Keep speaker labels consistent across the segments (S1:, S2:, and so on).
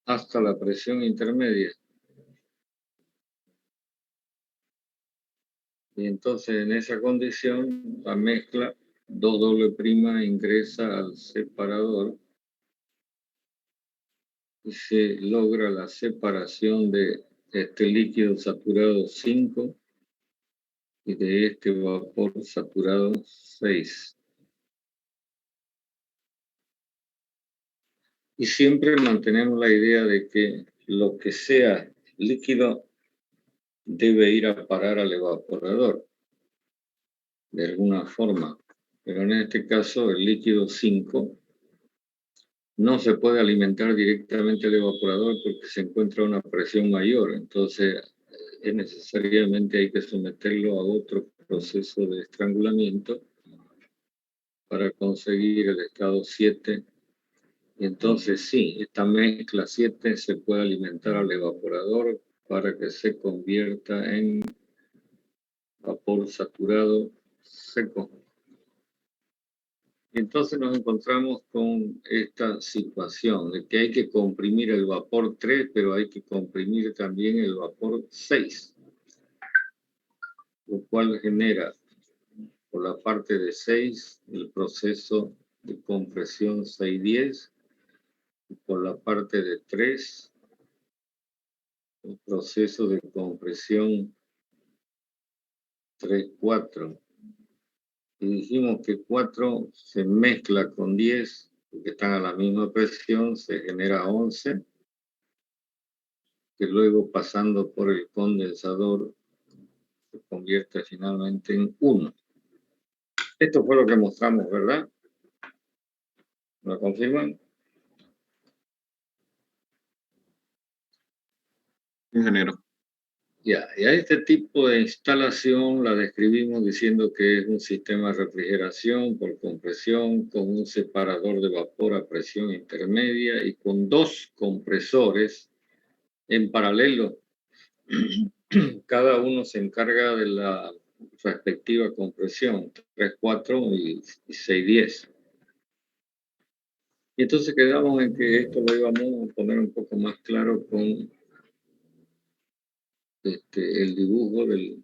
S1: hasta la presión intermedia. Y entonces en esa condición la mezcla 2 ingresa al separador y se logra la separación de este líquido saturado 5 y de este vapor saturado 6. Y siempre mantenemos la idea de que lo que sea líquido debe ir a parar al evaporador de alguna forma. Pero en este caso el líquido 5 no se puede alimentar directamente al evaporador porque se encuentra a una presión mayor. Entonces, necesariamente hay que someterlo a otro proceso de estrangulamiento para conseguir el estado 7. Y entonces sí, esta mezcla 7 se puede alimentar al evaporador para que se convierta en vapor saturado seco. Entonces nos encontramos con esta situación de que hay que comprimir el vapor 3, pero hay que comprimir también el vapor 6, lo cual genera por la parte de 6 el proceso de compresión 610 y por la parte de 3 el proceso de compresión 3-4. Y dijimos que 4 se mezcla con 10, porque están a la misma presión, se genera 11, que luego pasando por el condensador se convierte finalmente en 1. Esto fue lo que mostramos, ¿verdad? ¿Lo confirman?
S2: Ingeniero.
S1: Ya, y a este tipo de instalación la describimos diciendo que es un sistema de refrigeración por compresión con un separador de vapor a presión intermedia y con 2 compresores en paralelo. Cada uno se encarga de la respectiva compresión, 3-4 y 6-10. Y entonces quedamos en que esto lo íbamos a poner un poco más claro con el dibujo de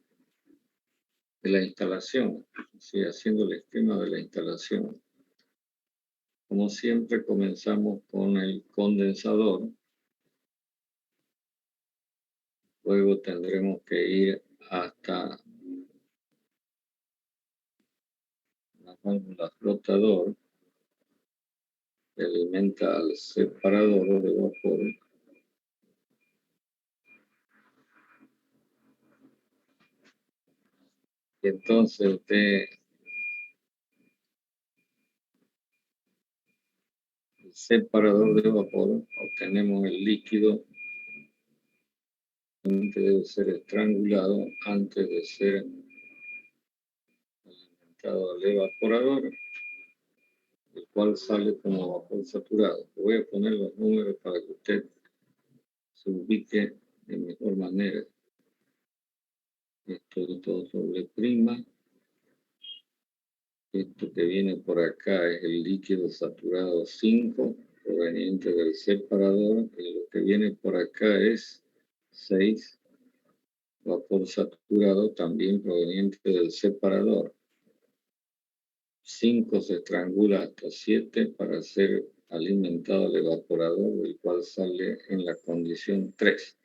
S1: la instalación, ¿sí? Haciendo el esquema de la instalación. Como siempre comenzamos con el condensador, luego tendremos que ir hasta la válvula flotador que alimenta al separador de vapor. Y entonces de el separador de vapor obtenemos el líquido que debe ser estrangulado antes de ser alimentado al evaporador, el cual sale como vapor saturado. Voy a poner los números para que usted se ubique de mejor manera. Esto es 2 doble prima. Esto que viene por acá es el líquido saturado 5 proveniente del separador, y lo que viene por acá es 6 vapor saturado también proveniente del separador. 5 se estrangula hasta 7 para ser alimentado al evaporador, del cual sale en la condición 3.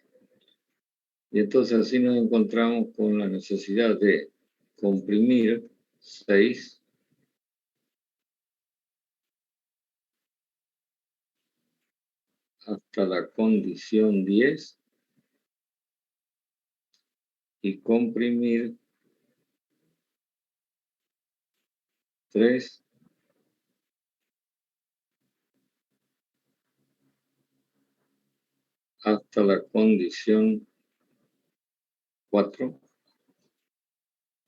S1: Y entonces así nos encontramos con la necesidad de comprimir 6 hasta la condición 10 y comprimir 3 hasta la condición 4.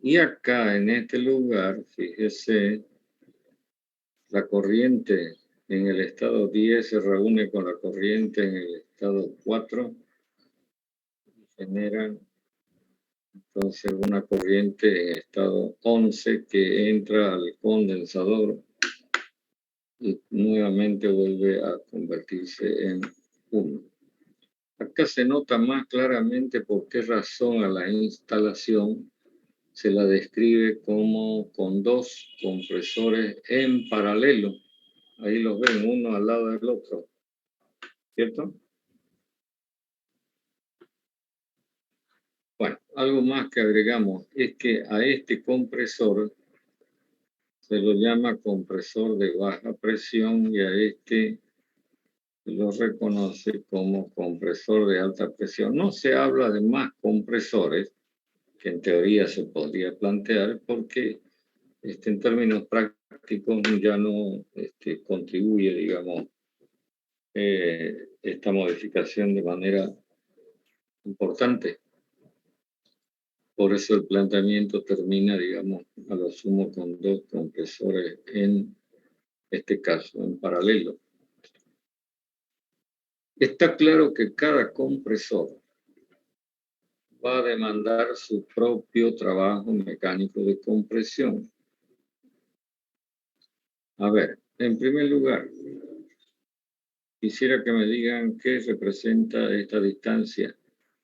S1: Y acá en este lugar, fíjese, la corriente en el estado 10 se reúne con la corriente en el estado 4 y generan entonces una corriente en estado 11 que entra al condensador y nuevamente vuelve a convertirse en 1. Acá se nota más claramente por qué razón a la instalación se la describe como con dos compresores en paralelo. Ahí los ven uno al lado del otro, ¿cierto? Bueno, algo más que agregamos es que a este compresor se lo llama compresor de baja presión y a este lo reconoce como compresor de alta presión. No se habla de más compresores, que en teoría se podría plantear, porque en términos prácticos ya no contribuye, digamos, esta modificación de manera importante. Por eso el planteamiento termina, digamos, a lo sumo con dos compresores en este caso, en paralelo. Está claro que cada compresor va a demandar su propio trabajo mecánico de compresión. A ver, en primer lugar, quisiera que me digan qué representa esta distancia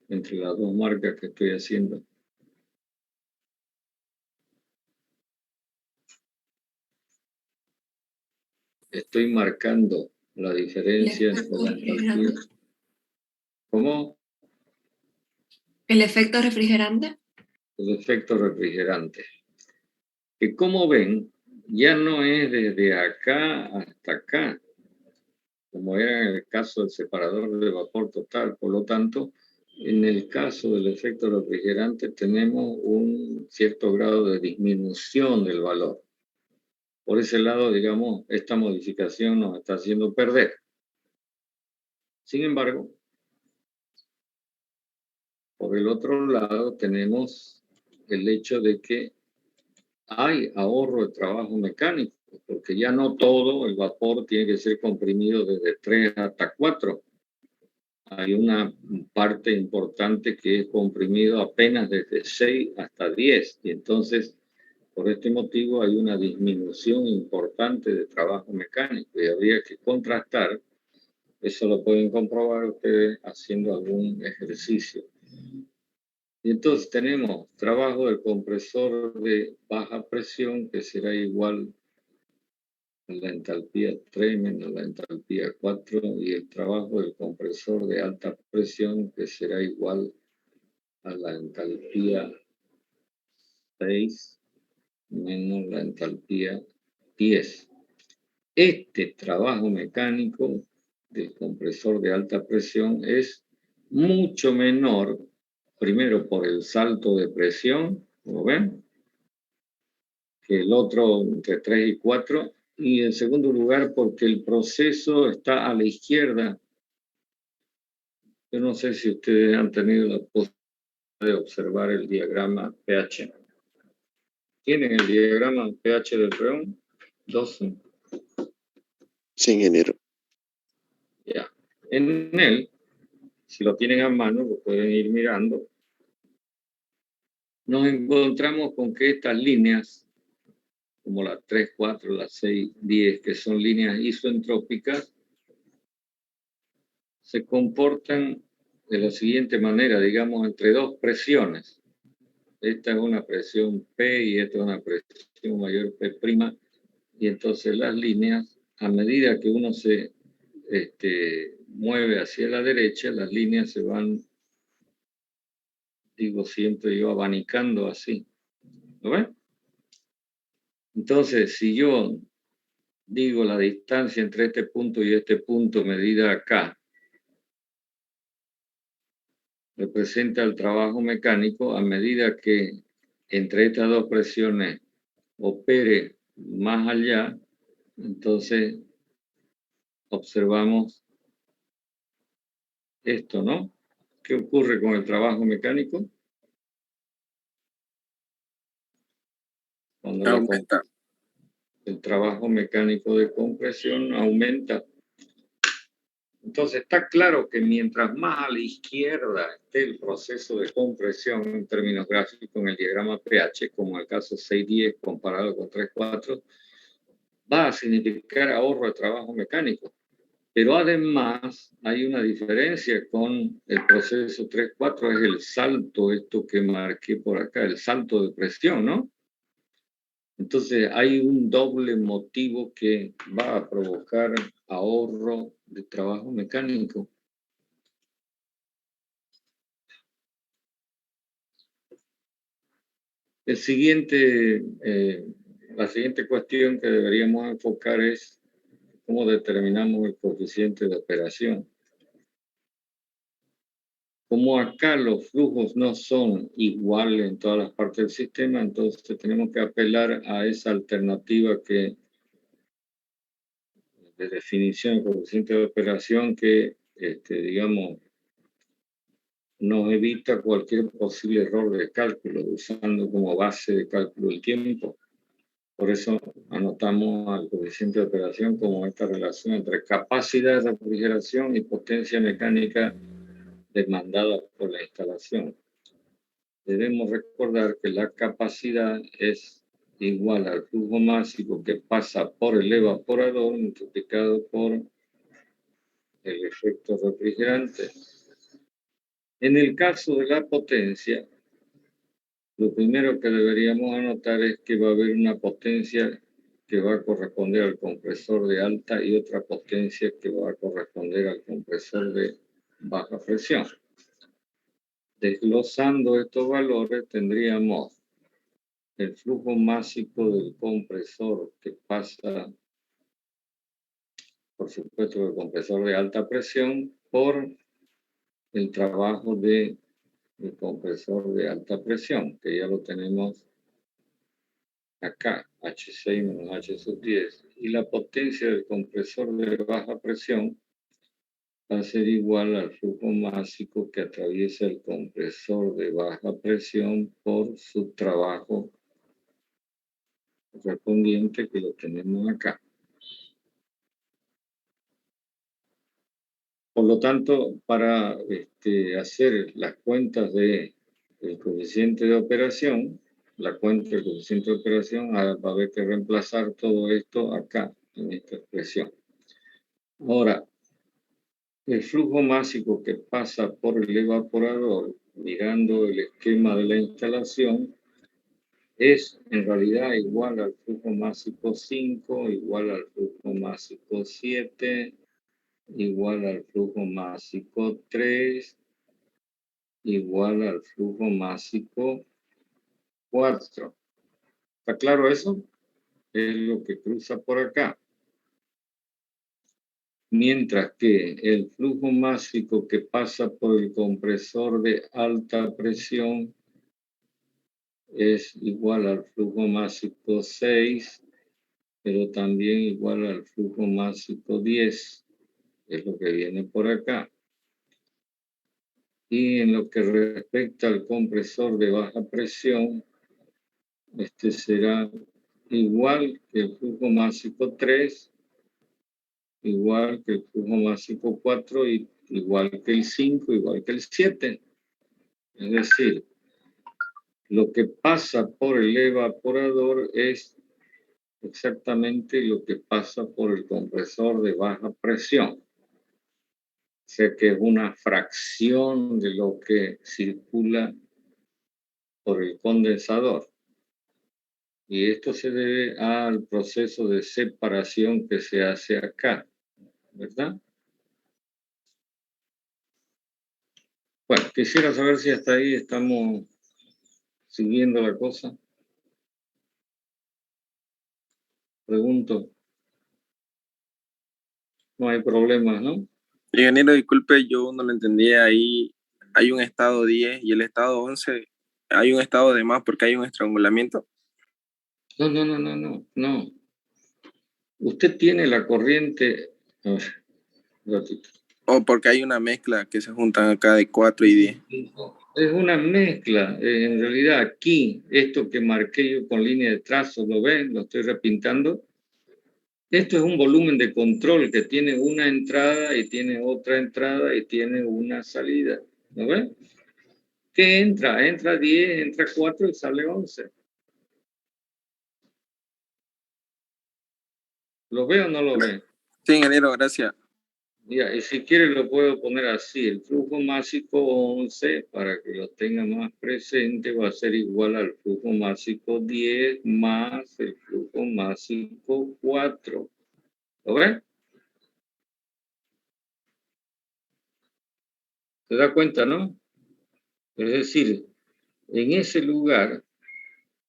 S1: entre las dos marcas que estoy haciendo. Estoy marcando la diferencia entre la entalpía. ¿Cómo?
S2: ¿El efecto refrigerante?
S1: El efecto refrigerante. Que como ven, ya no es desde acá hasta acá, como era en el caso del separador de vapor total. Por lo tanto, en el caso del efecto refrigerante tenemos un cierto grado de disminución del valor. Por ese lado, digamos, esta modificación nos está haciendo perder. Sin embargo, por el otro lado tenemos el hecho de que hay ahorro de trabajo mecánico, porque ya no todo el vapor tiene que ser comprimido desde 3 hasta 4. Hay una parte importante que es comprimido apenas desde 6 hasta 10. Y entonces, por este motivo, hay una disminución importante de trabajo mecánico y habría que contrastar. Eso lo pueden comprobar ustedes haciendo algún ejercicio. Y entonces tenemos trabajo del compresor de baja presión, que será igual a la entalpía 3 menos la entalpía 4, y el trabajo del compresor de alta presión, que será igual a la entalpía 6 menos la entalpía 10. Este trabajo mecánico del compresor de alta presión es mucho menor, primero por el salto de presión, como ven, que el otro entre 3 y 4, y en segundo lugar porque el proceso está a la izquierda. Yo no sé si ustedes han tenido la posibilidad de observar el diagrama pH. ¿Tienen el diagrama pH del freón? 12.
S3: Sí, ingeniero.
S1: Ya. En él, si lo tienen a mano, lo pueden ir mirando. Nos encontramos con que estas líneas, como las 3, 4, las 6, 10, que son líneas isoentrópicas, se comportan de la siguiente manera, digamos, entre dos presiones. Esta es una presión P y esta es una presión mayor P', y entonces las líneas, a medida que uno se mueve hacia la derecha, las líneas se van, digo siempre yo, abanicando así. ¿Lo ven? Entonces, si yo digo la distancia entre este punto y este punto medida acá, representa el trabajo mecánico a medida que entre estas dos presiones opere más allá, entonces observamos esto, ¿no? ¿Qué ocurre con el trabajo mecánico? Cuando
S3: Aumenta.
S1: el trabajo mecánico de compresión aumenta. Entonces está claro que mientras más a la izquierda esté el proceso de compresión en términos gráficos en el diagrama pH, como el caso 6-10 comparado con 3-4, va a significar ahorro de trabajo mecánico. Pero además hay una diferencia con el proceso 3-4, es el salto, esto que marqué por acá, el salto de presión, ¿no? Entonces hay un doble motivo que va a provocar ahorro de trabajo mecánico. La siguiente cuestión que deberíamos enfocar es cómo determinamos el coeficiente de operación. Como acá los flujos no son iguales en todas las partes del sistema, entonces tenemos que apelar a esa alternativa que de definición del coeficiente de operación que, digamos, nos evita cualquier posible error de cálculo, usando como base de cálculo el tiempo. Por eso anotamos al coeficiente de operación como esta relación entre capacidad de refrigeración y potencia mecánica demandada por la instalación. Debemos recordar que la capacidad es igual al flujo másico que pasa por el evaporador multiplicado por el efecto refrigerante. En el caso de la potencia, lo primero que deberíamos anotar es que va a haber una potencia que va a corresponder al compresor de alta y otra potencia que va a corresponder al compresor de baja presión. Desglosando estos valores tendríamos el flujo másico del compresor que pasa, por supuesto, el compresor de alta presión por el trabajo del compresor de alta presión, que ya lo tenemos acá, H6 menos H sub 10. Y la potencia del compresor de baja presión va a ser igual al flujo másico que atraviesa el compresor de baja presión por su trabajo correspondiente, que lo tenemos acá. Por lo tanto, para hacer las cuentas del coeficiente de operación, la cuenta del coeficiente de operación, va a haber que reemplazar todo esto acá, en esta expresión. Ahora, el flujo másico que pasa por el evaporador, mirando el esquema de la instalación, es en realidad igual al flujo másico 5, igual al flujo másico 7, igual al flujo másico 3, igual al flujo másico 4. ¿Está claro eso? Es lo que cruza por acá. Mientras que el flujo másico que pasa por el compresor de alta presión es igual al flujo másico 6, pero también igual al flujo másico 10. Es lo que viene por acá. Y en lo que respecta al compresor de baja presión, este será igual que el flujo másico 3, igual que el flujo másico 4, y igual que el 5, igual que el 7. Es decir, lo que pasa por el evaporador es exactamente lo que pasa por el compresor de baja presión. O sea que es una fracción de lo que circula por el condensador. Y esto se debe al proceso de separación que se hace acá, ¿verdad? Bueno, quisiera saber si hasta ahí estamos siguiendo la cosa. Pregunto. No hay problemas, ¿no?
S4: Ingeniero, disculpe, yo no lo entendía. Ahí hay un estado 10 y el estado 11, hay un estado de más porque hay un estrangulamiento.
S1: No. Usted tiene la corriente. A ver, un ratito.
S4: O porque hay una mezcla que se juntan acá de 4 y 10.
S1: Es una mezcla. En realidad aquí, esto que marqué yo con línea de trazo, ¿lo ven? Lo estoy repintando. Esto es un volumen de control que tiene una entrada y tiene otra entrada y tiene una salida. ¿Lo ven? ¿Qué entra? Entra 10, entra 4 y sale 11. ¿Lo ve o no lo ve?
S4: Sí, ingeniero, gracias.
S1: Ya, y si quiere lo puedo poner así, el flujo másico 11, para que lo tenga más presente, va a ser igual al flujo másico 10 más el flujo másico 4. ¿Lo ven? ¿Se da cuenta, no? Es decir, en ese lugar,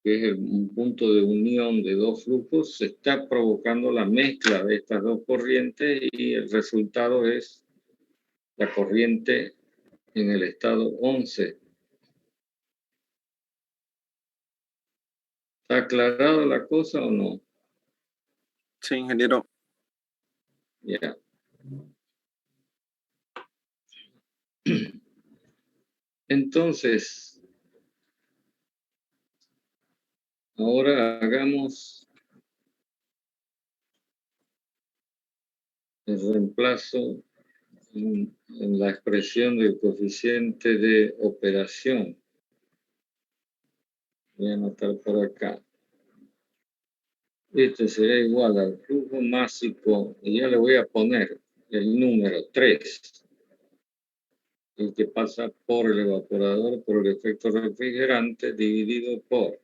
S1: que es un punto de unión de dos flujos, se está provocando la mezcla de estas dos corrientes y el resultado es la corriente en el estado 11. ¿Está aclarado la cosa o no?
S4: Sí, ingeniero.
S1: Ya. Entonces, ahora hagamos el reemplazo en la expresión del coeficiente de operación. Voy a anotar por acá. Este será igual al flujo másico, y ya le voy a poner el número 3, el que pasa por el evaporador por el efecto refrigerante, dividido por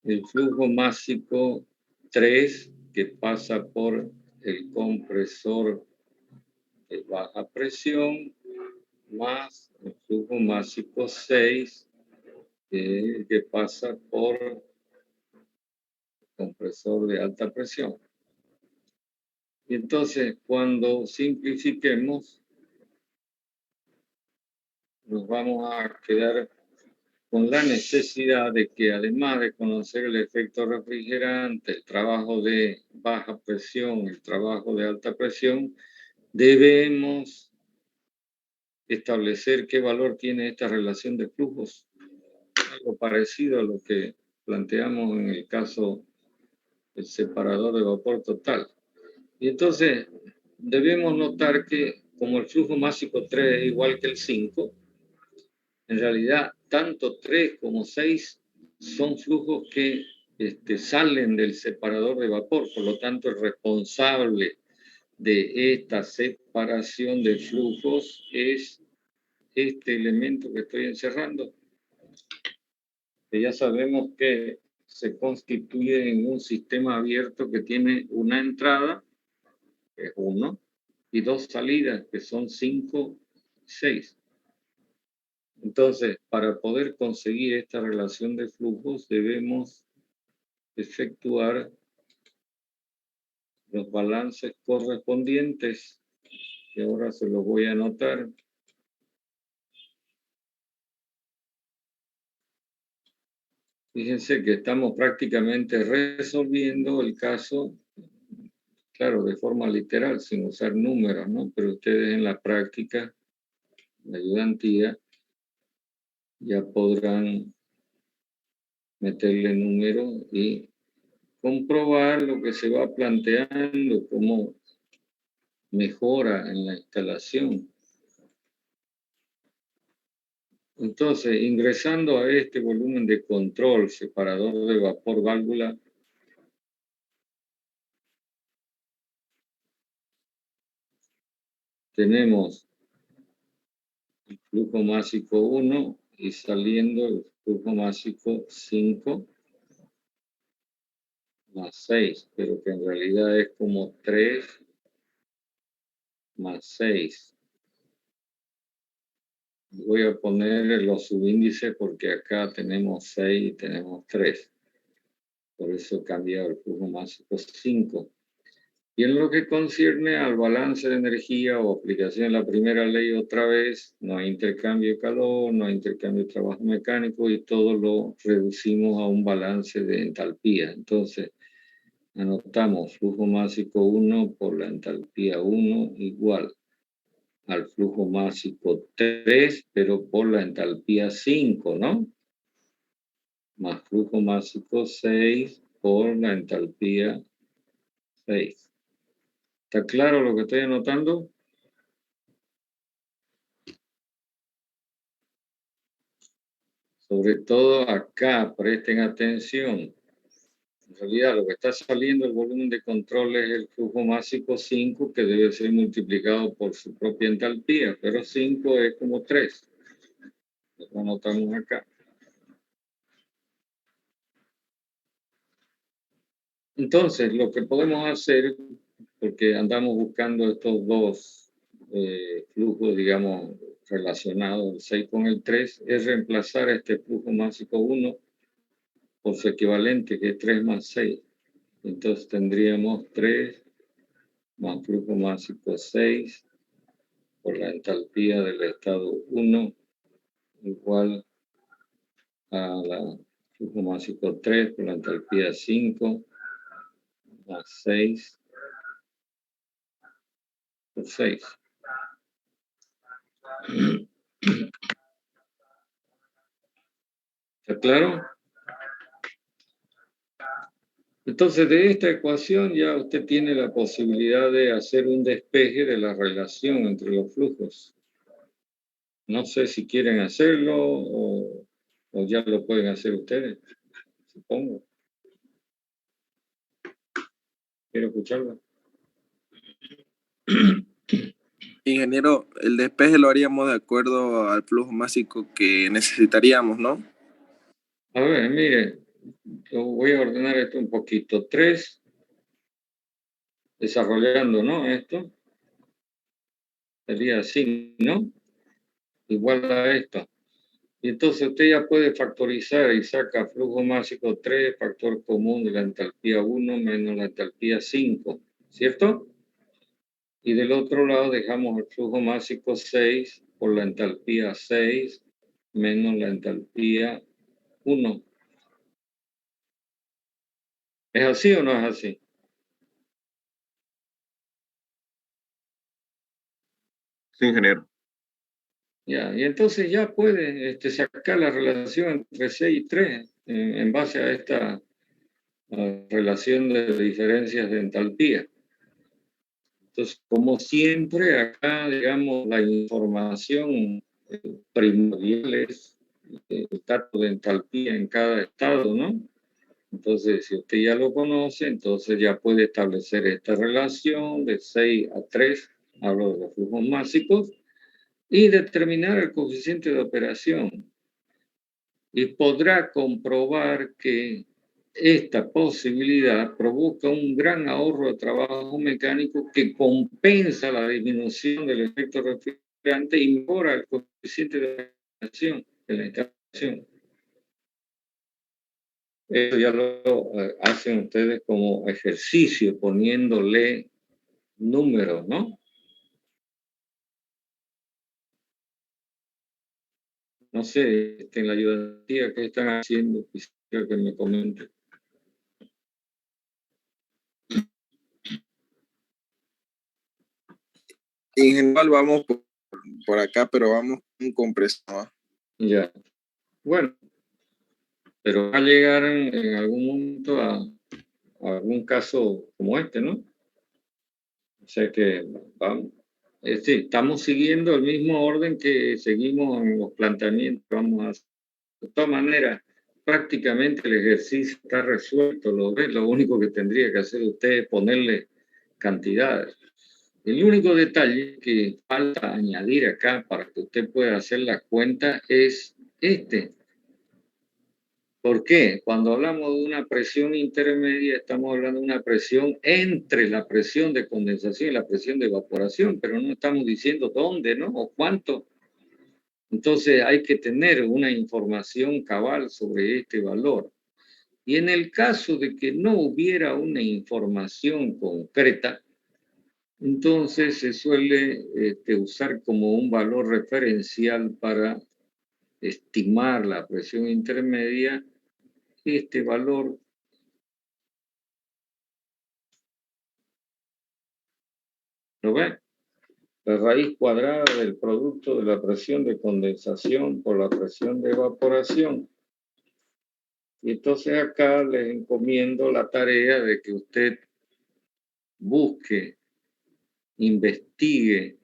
S1: el flujo másico 3, que pasa por el compresor de baja presión, más el flujo másico 6, que pasa por el compresor de alta presión. Y entonces, cuando simplifiquemos, nos vamos a quedar con la necesidad de que, además de conocer el efecto refrigerante, el trabajo de baja presión, el trabajo de alta presión, debemos establecer qué valor tiene esta relación de flujos. Algo parecido a lo que planteamos en el caso del separador de vapor total. Y entonces debemos notar que como el flujo másico 3 es igual que el 5, en realidad tanto 3 como 6 son flujos que salen del separador de vapor. Por lo tanto, el responsable de esta separación de flujos es este elemento que estoy encerrando, que ya sabemos que se constituye en un sistema abierto que tiene una entrada, que es 1, y dos salidas, que son 5, 6. Entonces, para poder conseguir esta relación de flujos, debemos efectuar los balances correspondientes, que ahora se los voy a anotar. Fíjense que estamos prácticamente resolviendo el caso, claro, de forma literal, sin usar números, ¿no? Pero ustedes en la práctica, la ayudantía, ya podrán meterle números y comprobar lo que se va planteando como mejora en la instalación. Entonces, ingresando a este volumen de control, separador de vapor, válvula, tenemos el flujo másico 1 y saliendo el flujo másico 5 más 6, pero que en realidad es como 3 más 6. Voy a poner los subíndices porque acá tenemos 6 y tenemos 3. Por eso he cambiado el flujo másico 5. Y en lo que concierne al balance de energía o aplicación de la primera ley otra vez, no hay intercambio de calor, no hay intercambio de trabajo mecánico y todo lo reducimos a un balance de entalpía. Entonces, anotamos flujo másico 1 por la entalpía 1 igual al flujo másico 3, pero por la entalpía 5, ¿no? Más flujo másico 6 por la entalpía 6. ¿Está claro lo que estoy anotando? Sobre todo acá, presten atención. En realidad, lo que está saliendo del volumen de control es el flujo másico 5, que debe ser multiplicado por su propia entalpía, pero 5 es como 3. Lo anotamos acá. Entonces, lo que podemos hacer, porque andamos buscando estos dos flujos, digamos, relacionados, el 6 con el 3, es reemplazar este flujo másico 1 por su equivalente, que es 3 más 6. Entonces tendríamos 3 más flujo másico 6 por la entalpía del estado 1 igual a la flujo másico 3 por la entalpía 5 más 6 por 6. ¿Está claro? Entonces, de esta ecuación ya usted tiene la posibilidad de hacer un despeje de la relación entre los flujos. No sé si quieren hacerlo o ya lo pueden hacer ustedes, supongo. Quiero escucharlo.
S4: Ingeniero, el despeje lo haríamos de acuerdo al flujo másico que necesitaríamos, ¿no?
S1: A ver, mire, yo voy a ordenar esto un poquito. 3, desarrollando, ¿no? Esto sería así, ¿no? Igual a esto. Y entonces usted ya puede factorizar y saca flujo másico 3, factor común de la entalpía 1 menos la entalpía 5, ¿cierto? Y del otro lado dejamos el flujo másico 6 por la entalpía 6 menos la entalpía 1. ¿Es así o no es así?
S5: Sí, ingeniero.
S1: Ya, y entonces ya puede sacar la relación entre 6 y 3 en base a esta relación de diferencias de entalpía. Entonces, como siempre, acá, digamos, la información primordial es el dato de entalpía en cada estado, ¿no? Entonces, si usted ya lo conoce, entonces ya puede establecer esta relación de 6 a 3, hablo de los flujos másicos, y determinar el coeficiente de operación. Y podrá comprobar que esta posibilidad provoca un gran ahorro de trabajo mecánico que compensa la disminución del efecto refrigerante y mejora el coeficiente de operación de la instalación. Eso ya lo hacen ustedes como ejercicio, poniéndole números, ¿no? No sé, en la ayudantía, ¿qué están haciendo? Quisiera que me comenten.
S4: En general vamos por acá, pero vamos con un compresor.
S1: Ya. Bueno, pero va a llegar en algún momento a algún caso como este, ¿no? O sea que vamos, estamos siguiendo el mismo orden que seguimos en los planteamientos. Vamos a, de todas maneras, prácticamente el ejercicio está resuelto, ¿lo ves? Lo único que tendría que hacer usted es ponerle cantidades. El único detalle que falta añadir acá para que usted pueda hacer la cuenta es este. ¿Por qué? Cuando hablamos de una presión intermedia, estamos hablando de una presión entre la presión de condensación y la presión de evaporación, pero no estamos diciendo dónde, ¿no? O cuánto. Entonces hay que tener una información cabal sobre este valor. Y en el caso de que no hubiera una información concreta, entonces se suele usar como un valor referencial para estimar la presión intermedia. Este valor ¿lo ve? La raíz cuadrada del producto de la presión de condensación por la presión de evaporación. Y entonces acá les encomiendo la tarea de que usted busque, investigue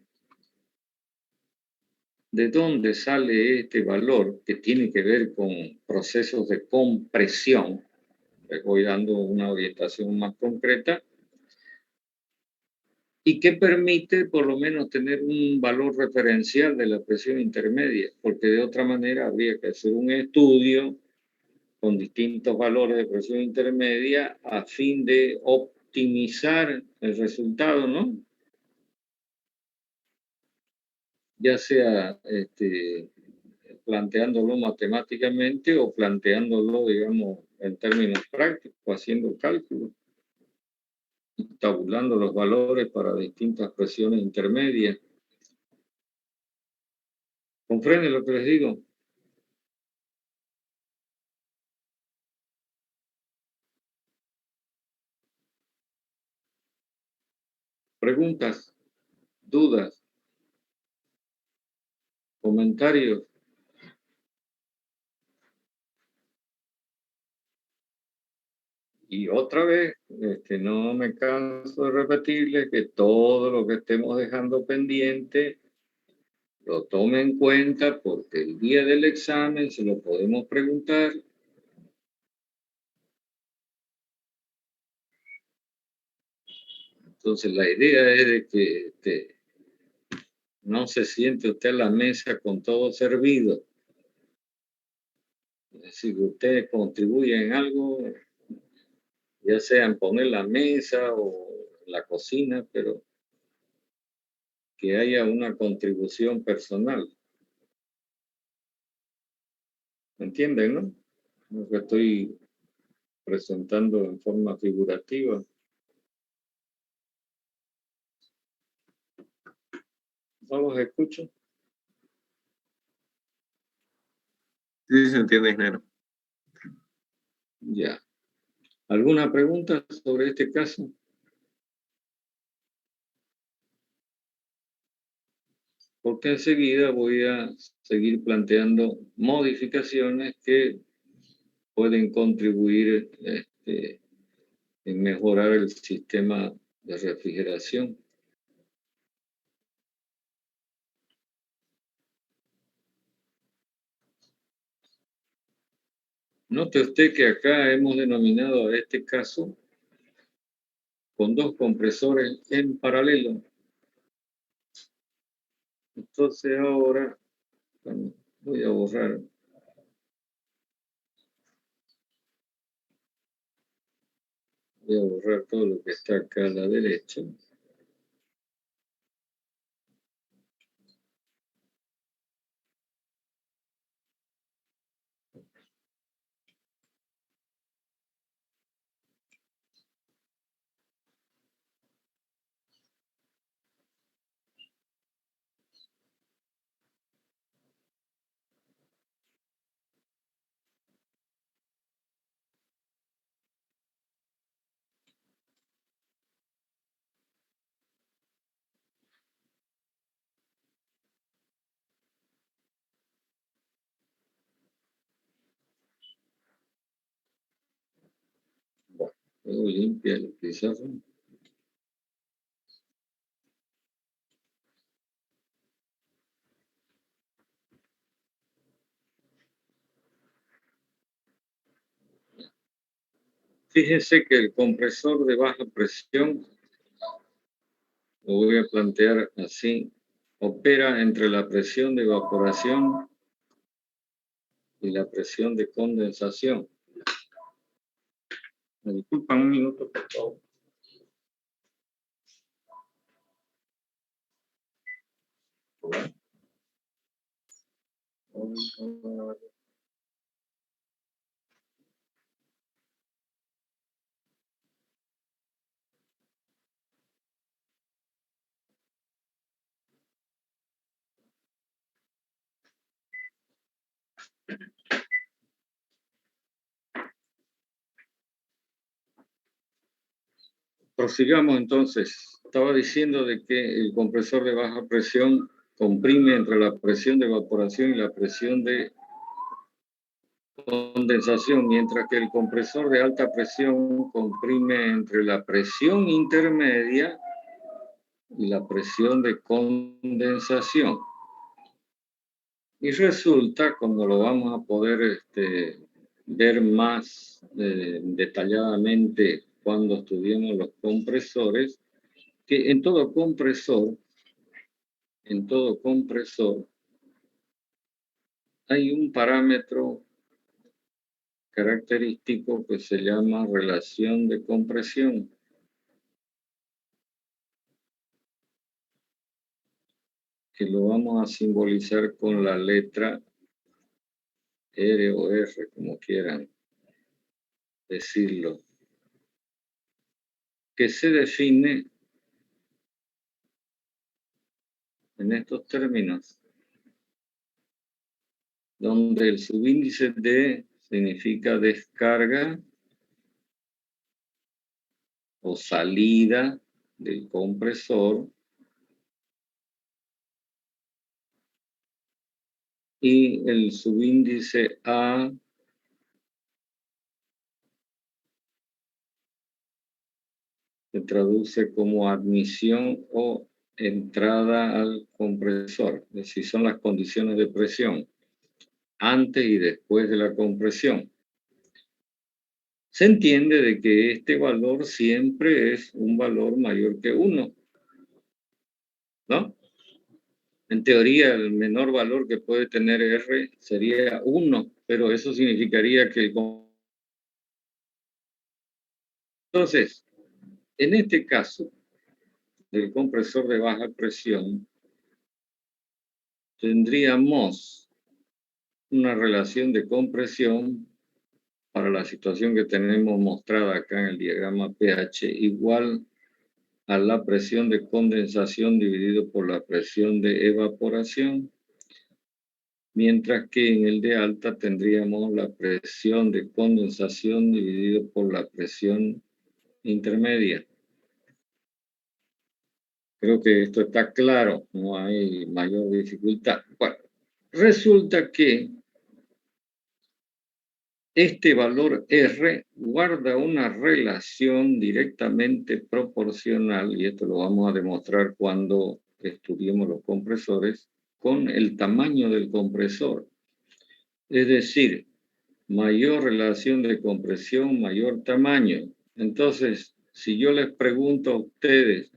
S1: de dónde sale este valor que tiene que ver con procesos de compresión, Les voy dando una orientación más concreta y que permite por lo menos tener un valor referencial de la presión intermedia, porque de otra manera habría que hacer un estudio con distintos valores de presión intermedia a fin de optimizar el resultado, ¿no? Ya sea planteándolo matemáticamente o planteándolo, digamos, en términos prácticos, haciendo cálculos, tabulando los valores para distintas presiones intermedias. ¿Comprenden lo que les digo? ¿Preguntas? ¿Dudas? ¿Comentarios? Y otra vez, no me canso de repetirles que todo lo que estemos dejando pendiente lo tome en cuenta porque el día del examen se lo podemos preguntar. Entonces la idea es de que no se siente usted a la mesa con todo servido. Es decir, que usted contribuye en algo, ya sea en poner la mesa o la cocina, pero que haya una contribución personal. ¿Me entienden, no? Lo que estoy presentando en forma figurativa. ¿No los escucho?
S5: Sí, se entiende, ingeniero.
S1: Ya. ¿Alguna pregunta sobre este caso? Porque enseguida voy a seguir planteando modificaciones que pueden contribuir en mejorar el sistema de refrigeración. Note usted que acá hemos denominado a este caso con dos compresores en paralelo. Entonces ahora, bueno, voy a borrar. Voy a borrar todo lo que está acá a la derecha. Bueno, luego limpia el pizarro. Fíjense que el compresor de baja presión, lo voy a plantear así, opera entre la presión de evaporación y la presión de condensación. Me disculpan un minuto, por favor. Prosigamos entonces. Estaba diciendo de que el compresor de baja presión comprime entre la presión de evaporación y la presión de condensación, mientras que el compresor de alta presión comprime entre la presión intermedia y la presión de condensación. Y resulta, como lo vamos a poder ver más detalladamente cuando estudiemos los compresores, que en todo compresor hay un parámetro característico que se llama relación de compresión. Que lo vamos a simbolizar con la letra R o R, como quieran decirlo, que se define en estos términos, donde el subíndice D significa descarga o salida del compresor y el subíndice A se traduce como admisión o entrada al compresor, es decir, son las condiciones de presión antes y después de la compresión. Se entiende de que este valor siempre es un valor mayor que 1, ¿no? En teoría, el menor valor que puede tener R sería 1, pero eso significaría que el... Entonces, en este caso del compresor de baja presión, tendríamos una relación de compresión para la situación que tenemos mostrada acá en el diagrama pH igual a la presión de condensación dividido por la presión de evaporación, mientras que en el de alta tendríamos la presión de condensación dividido por la presión intermedia. Creo que esto está claro, no hay mayor dificultad. Bueno, resulta que este valor R guarda una relación directamente proporcional, y esto lo vamos a demostrar cuando estudiemos los compresores, con el tamaño del compresor. Es decir, mayor relación de compresión, mayor tamaño. Entonces, si yo les pregunto a ustedes,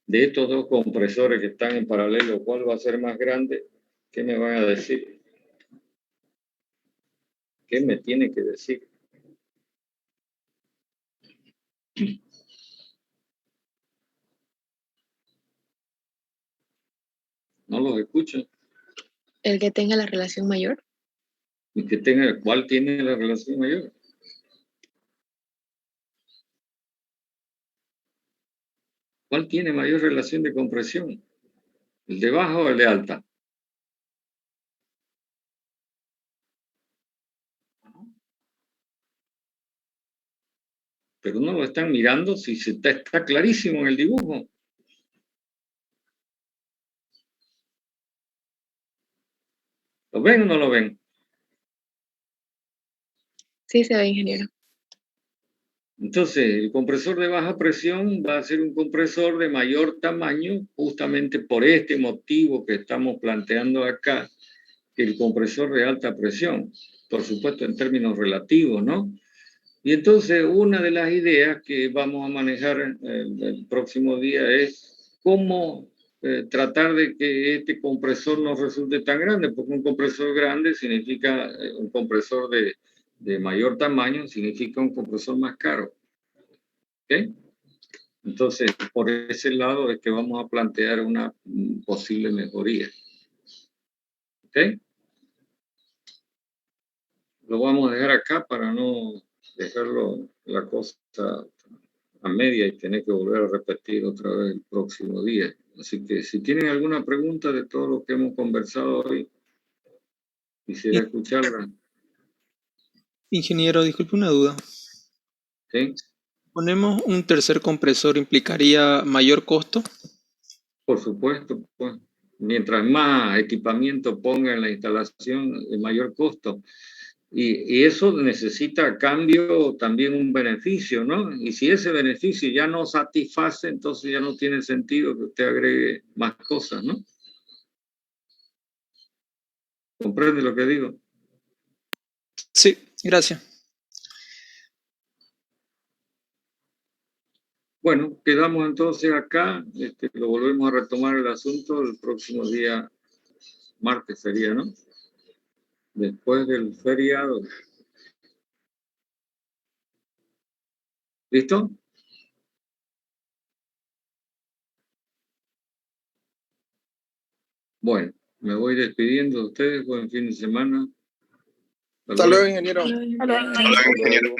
S1: de estos dos compresores que están en paralelo, ¿cuál va a ser más grande? ¿Qué me van a decir? ¿Qué me tiene que decir? No los escucho.
S2: El que tenga la relación mayor.
S1: Y que tenga, ¿cuál tiene la relación mayor? ¿Cuál tiene mayor relación de compresión? ¿El de baja o el de alta? Pero no lo están mirando si está clarísimo en el dibujo. ¿Lo ven o no lo ven?
S2: Sí se ve, ingeniero.
S1: Entonces, el compresor de baja presión va a ser un compresor de mayor tamaño, justamente por este motivo que estamos planteando acá, que el compresor de alta presión, por supuesto en términos relativos, ¿no? Y entonces una de las ideas que vamos a manejar el próximo día es cómo tratar de que este compresor no resulte tan grande, porque un compresor grande significa un compresor de mayor tamaño, significa un compresor más caro. ¿Ok? Entonces, por ese lado es que vamos a plantear una posible mejoría. ¿Ok? Lo vamos a dejar acá para no dejarlo la cosa a media y tener que volver a repetir otra vez el próximo día. Así que si tienen alguna pregunta de todo lo que hemos conversado hoy, quisiera escucharla.
S6: Ingeniero, disculpe una duda.
S1: ¿Sí?
S6: ¿Ponemos un tercer compresor implicaría mayor costo?
S1: Por supuesto, pues, mientras más equipamiento ponga en la instalación, el mayor costo. Y eso necesita a cambio también un beneficio, ¿no? Y si ese beneficio ya no satisface, entonces ya no tiene sentido que usted agregue más cosas, ¿no? ¿Comprende lo que digo?
S6: Sí, Gracias.
S1: Bueno, quedamos entonces acá. Lo volvemos a retomar el asunto el próximo día, martes sería, ¿no? Después del feriado. ¿Listo? Bueno, me voy despidiendo de ustedes. Buen fin de semana.
S4: Hasta luego, ingeniero.
S2: Hasta luego.
S5: Ingeniero.